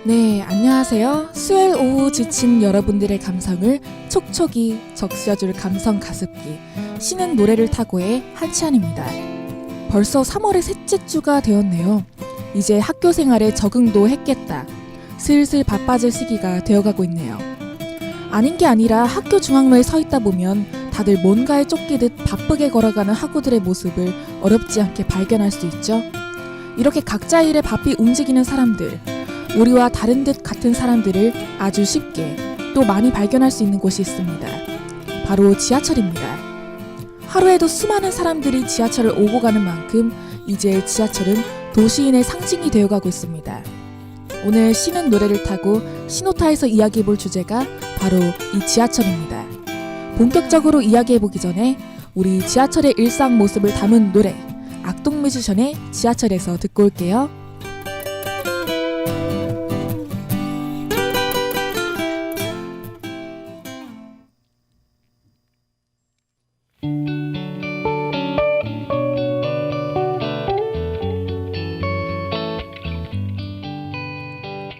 네, 안녕하세요. 수요일 오후 지친 여러분들의 감성을 촉촉이 적셔줄 감성 가습기 쉬는 노래를 타고의 한치안입니다. 벌써 3월의 셋째 주가 되었네요. 이제 학교 생활에 적응도 했겠다. 슬슬 바빠질 시기가 되어가고 있네요. 아닌 게 아니라 학교 중앙로에 서 있다 보면 다들 뭔가에 쫓기듯 바쁘게 걸어가는 학우들의 모습을 어렵지 않게 발견할 수 있죠. 이렇게 각자의 일에 바삐 움직이는 사람들, 우리와 다른 듯 같은 사람들을 아주 쉽게 또 많이 발견할 수 있는 곳이 있습니다. 바로 지하철입니다. 하루에도 수많은 사람들이 지하철을 오고 가는 만큼 이제 지하철은 도시인의 상징이 되어가고 있습니다. 오늘 쉬는 노래를 타고 신호타에서 이야기해볼 주제가 바로 이 지하철입니다. 본격적으로 이야기해보기 전에 우리 지하철의 일상 모습을 담은 노래 악동뮤지션의 지하철에서 듣고 올게요.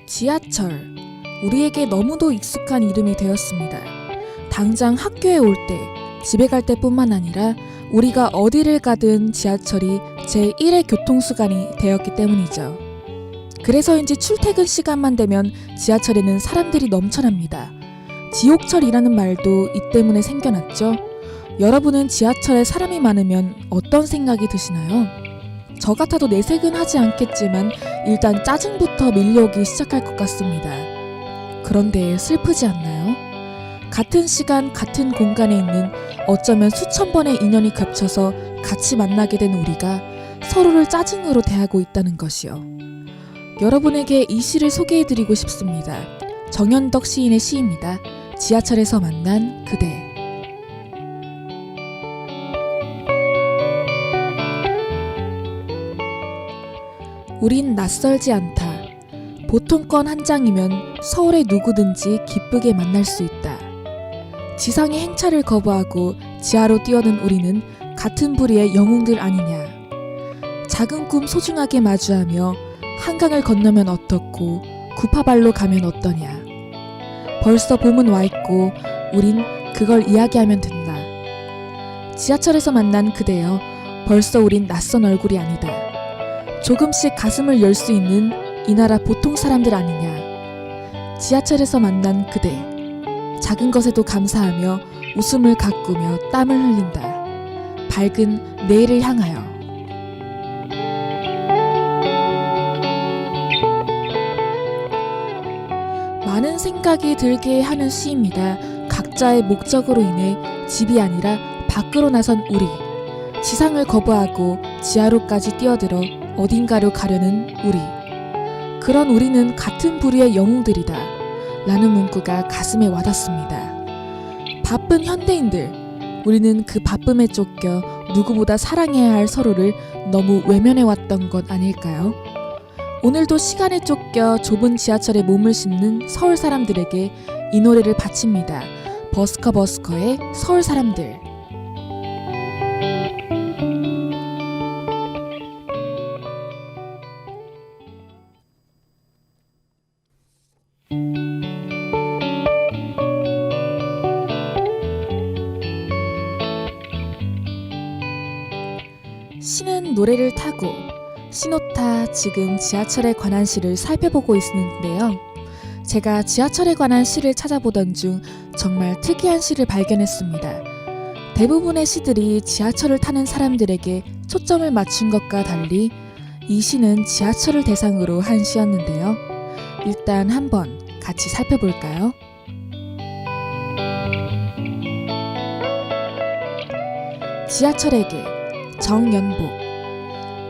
지하철, 우리에게 너무도 익숙한 이름이 되었습니다. 당장 학교에 올 때, 집에 갈 때뿐만 아니라 우리가 어디를 가든 지하철이 제1의 교통수단이 되었기 때문이죠. 그래서인지 출퇴근 시간만 되면 지하철에는 사람들이 넘쳐납니다. 지옥철이라는 말도 이 때문에 생겨났죠. 여러분은 지하철에 사람이 많으면 어떤 생각이 드시나요? 저 같아도 내색은 하지 않겠지만 일단 짜증부터 밀려오기 시작할 것 같습니다. 그런데 슬프지 않나요? 같은 시간 같은 공간에 있는 어쩌면 수천 번의 인연이 겹쳐서 같이 만나게 된 우리가 서로를 짜증으로 대하고 있다는 것이요. 여러분에게 이 시를 소개해드리고 싶습니다. 정현덕 시인의 시입니다. 지하철에서 만난 그대. 우린 낯설지 않다. 보통 건 한 장이면 서울의 누구든지 기쁘게 만날 수 있다. 지상의 행차를 거부하고 지하로 뛰어든 우리는 같은 부류의 영웅들 아니냐. 작은 꿈 소중하게 마주하며 한강을 건너면 어떻고 구파발로 가면 어떠냐. 벌써 봄은 와있고 우린 그걸 이야기하면 된다. 지하철에서 만난 그대여, 벌써 우린 낯선 얼굴이 아니다. 조금씩 가슴을 열 수 있는 이 나라 보통 사람들 아니냐. 지하철에서 만난 그대, 작은 것에도 감사하며 웃음을 가꾸며 땀을 흘린다. 밝은 내일을 향하여. 많은 생각이 들게 하는 시입니다. 각자의 목적으로 인해 집이 아니라 밖으로 나선 우리, 지상을 거부하고 지하로까지 뛰어들어 어딘가로 가려는 우리, 그런 우리는 같은 부류의 영웅들이다 라는 문구가 가슴에 와닿습니다. 바쁜 현대인들, 우리는 그 바쁨에 쫓겨 누구보다 사랑해야 할 서로를 너무 외면해왔던 것 아닐까요? 오늘도 시간에 쫓겨 좁은 지하철에 몸을 싣는 서울 사람들에게 이 노래를 바칩니다. 버스커버스커의 서울 사람들. 쉬는 노래를 타고 신호타, 지금 지하철에 관한 시를 살펴보고 있는데요. 제가 지하철에 관한 시를 찾아보던 중 정말 특이한 시를 발견했습니다. 대부분의 시들이 지하철을 타는 사람들에게 초점을 맞춘 것과 달리 이 시는 지하철을 대상으로 한 시였는데요. 일단 한번 같이 살펴볼까요? 지하철에게 정연복.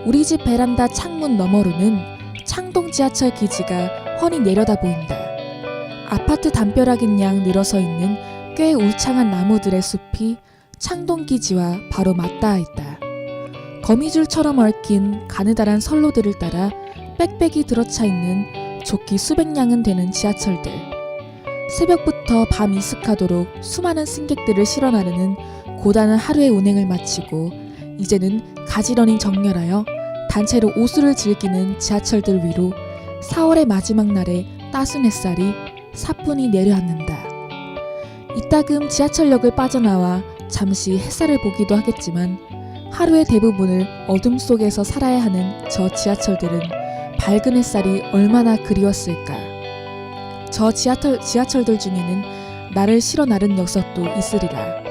우리 집 베란다 창문 너머로는 창동 지하철 기지가 훤히 내려다 보인다. 아파트 담벼락인 양 늘어서 있는 꽤 울창한 나무들의 숲이 창동 기지와 바로 맞닿아 있다. 거미줄처럼 얽힌 가느다란 선로들을 따라 빽빽이 들어차 있는 조끼 수백 량은 되는 지하철들. 새벽부터 밤 이슥하도록 수많은 승객들을 실어 나르는 고단한 하루의 운행을 마치고 이제는 가지런히 정렬하여 단체로 오수를 즐기는 지하철들 위로 4월의 마지막 날에 따순 햇살이 사뿐히 내려앉는다. 이따금 지하철역을 빠져나와 잠시 햇살을 보기도 하겠지만 하루의 대부분을 어둠 속에서 살아야 하는 저 지하철들은 밝은 햇살이 얼마나 그리웠을까. 저 지하철들 중에는 나를 실어 나른 녀석도 있으리라.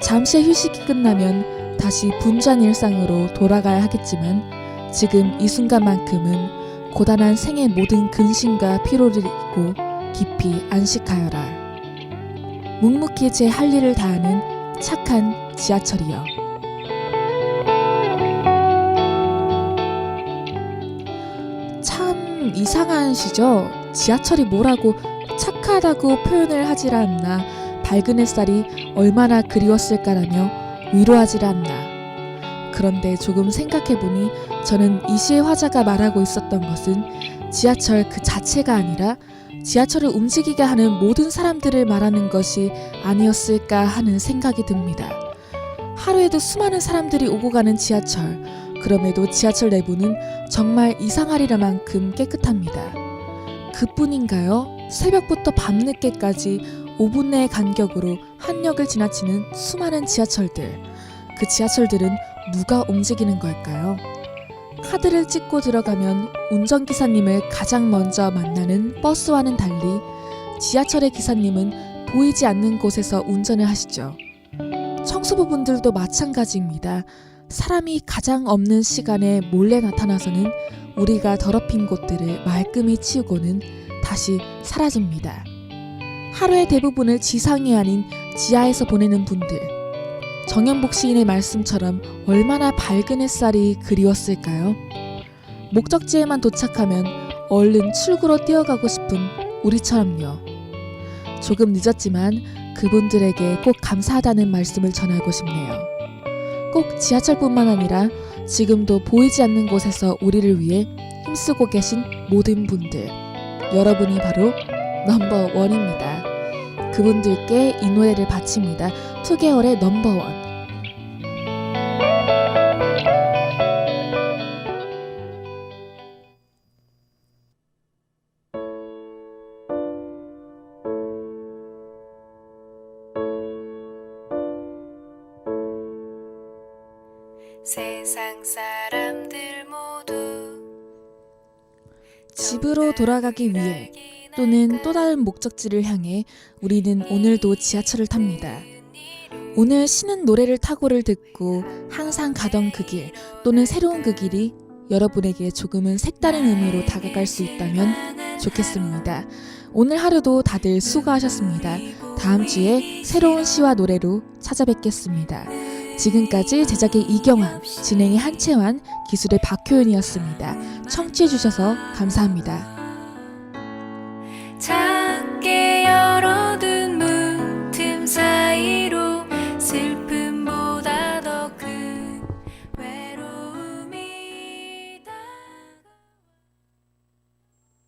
잠시의 휴식이 끝나면 다시 분주한 일상으로 돌아가야 하겠지만 지금 이 순간만큼은 고단한 생의 모든 근심과 피로를 잊고 깊이 안식하여라. 묵묵히 제 할 일을 다하는 착한 지하철이여. 참 이상한 시죠. 지하철이 뭐라고 착하다고 표현을 하질 않나, 밝은 햇살이 얼마나 그리웠을까라며 위로하질 않나. 그런데 조금 생각해보니 저는 이 시의 화자가 말하고 있었던 것은 지하철 그 자체가 아니라 지하철을 움직이게 하는 모든 사람들을 말하는 것이 아니었을까 하는 생각이 듭니다. 하루에도 수많은 사람들이 오고 가는 지하철, 그럼에도 지하철 내부는 정말 이상하리라 만큼 깨끗합니다. 그뿐인가요? 새벽부터 밤늦게까지 5분 내의 간격으로 한 역을 지나치는 수많은 지하철들. 그 지하철들은 누가 움직이는 걸까요? 카드를 찍고 들어가면 운전기사님을 가장 먼저 만나는 버스와는 달리 지하철의 기사님은 보이지 않는 곳에서 운전을 하시죠. 청소부분들도 마찬가지입니다. 사람이 가장 없는 시간에 몰래 나타나서는 우리가 더럽힌 곳들을 말끔히 치우고는 다시 사라집니다. 하루의 대부분을 지상이 아닌 지하에서 보내는 분들. 정연복 시인의 말씀처럼 얼마나 밝은 햇살이 그리웠을까요? 목적지에만 도착하면 얼른 출구로 뛰어가고 싶은 우리처럼요. 조금 늦었지만 그분들에게 꼭 감사하다는 말씀을 전하고 싶네요. 꼭 지하철뿐만 아니라 지금도 보이지 않는 곳에서 우리를 위해 힘쓰고 계신 모든 분들, 여러분이 바로 넘버원입니다. 그분들께 이 노래를 바칩니다. 2개월의 넘버원. 세상 사람들 모두 집으로 돌아가기 위해 또는 또 다른 목적지를 향해 우리는 오늘도 지하철을 탑니다. 오늘 쉬는 노래를 타고를 듣고 항상 가던 그 길 또는 새로운 그 길이 여러분에게 조금은 색다른 의미로 다가갈 수 있다면 좋겠습니다. 오늘 하루도 다들 수고하셨습니다. 다음 주에 새로운 시와 노래로 찾아뵙겠습니다. 지금까지 제작의 이경환, 진행의 한채환, 기술의 박효연이었습니다. 청취해주셔서 감사합니다.